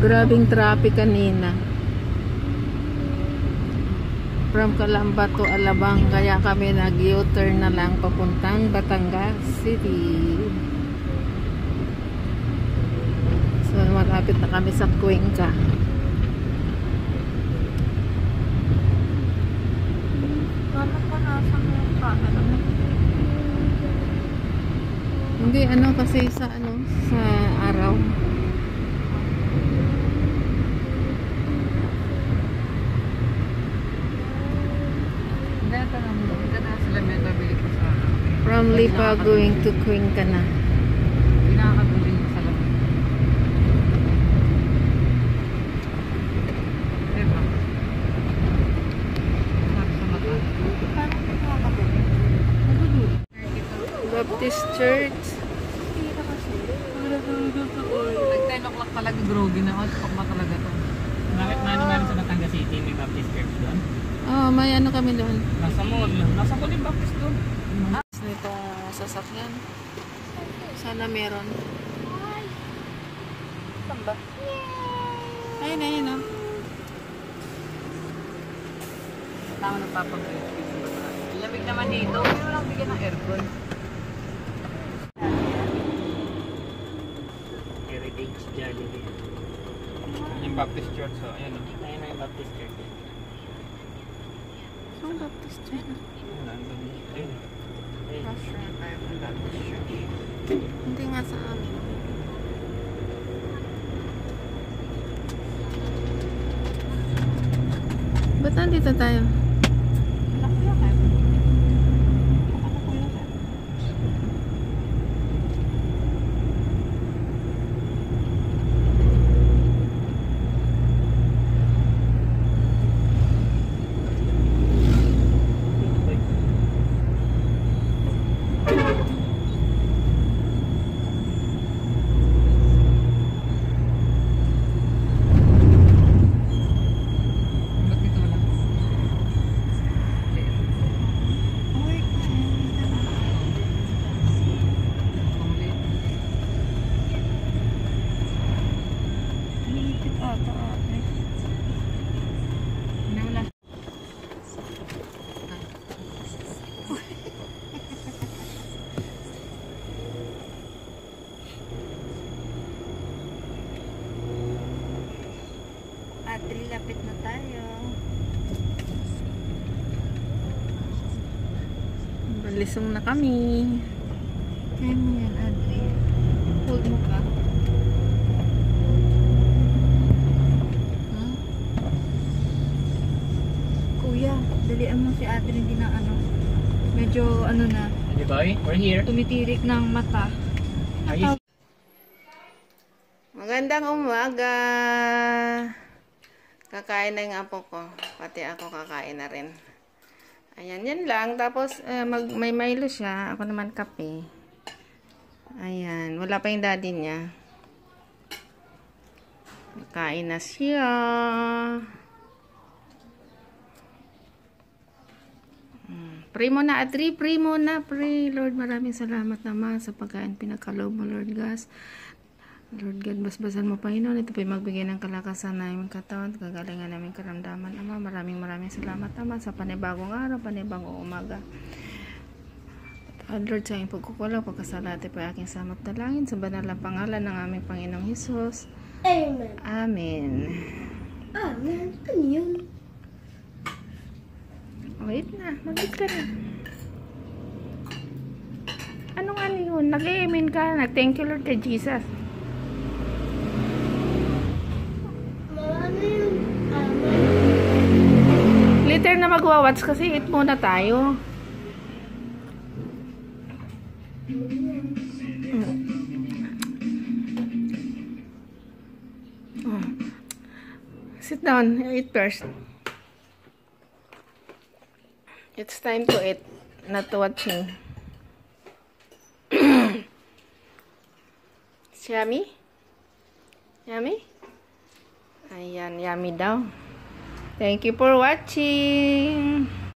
Grabing traffic kanina. From Calamba to Alabang, kaya kami nag-U-turn na lang papuntang Batangas City. So malapit na kami sa Cuenca. Hindi ano kasi sa araw. From Lipa going to Cuenca na. Pinakabili sa labi. Diba? Baptist Church. Nag 10 o'clock talaga groggy na ako. Tukok ba talaga to? Bakit naman sa Batangas City may Baptist Church doon? Oh, may ano kami doon. Nasa mall. Nasa mall yung Baptist doon. Nitong sasakyan. Sana meron. Saan ba? Ayun, ayun, oh. Tama nagpapag-break. Lamig naman dito. Pero lang bigyan ng aircon. Heritage Jollibee. Yung Baptist Church. So, ayun o. Ayun na yung Baptist Church. Saan Baptist Church? Ayun. Hindi nga sa amin. Ba't nandito tayo? Adri, lapit na tayo. Balisong na kami. Kaya mo yan, Adri. Hold mo ka. Huh? Kuya, dalian mo si Adri. Hindi na medyo na. Hey boy, we're here. Tumitirik ng mata. Are you? Magandang umaga. Kakain na yung apo ko. Pati ako kakain na rin. Ayan, yan lang. Tapos, may Milo siya. Ako naman kape. Ayan. Wala pa yung daddy niya. Kakain na siya. Pray mo na, Adri. Pray mo na. Pray. Lord, maraming salamat naman sa pagkain pinagkaloob mo, Lord God. Lord God, basbasan mo, Panginoon. Ito po'y magbigay ng kalakasan na aming katawan, kagalingan naming karamdaman, Ama. Maraming salamat, Ama, sa panibagong araw, panibagong umaga. Lord, sa iyong pagkukulang, pagkasala, ito po'y aking samot dalangin sa banal na pangalan ng aming Panginoong Hesus. Amen. Amen. Amen. Ano yun? Wait na, mag-eat ka na. Anong ano yun? Nag-amen ka, nag-thank you, Lord, kay Jesus. Later na magwa-watch kasi eat muna tayo. Sit down, eat first. It's time to eat, not to watching. It's yummy? Yummy? Ayan, yummy daw. Thank you for watching.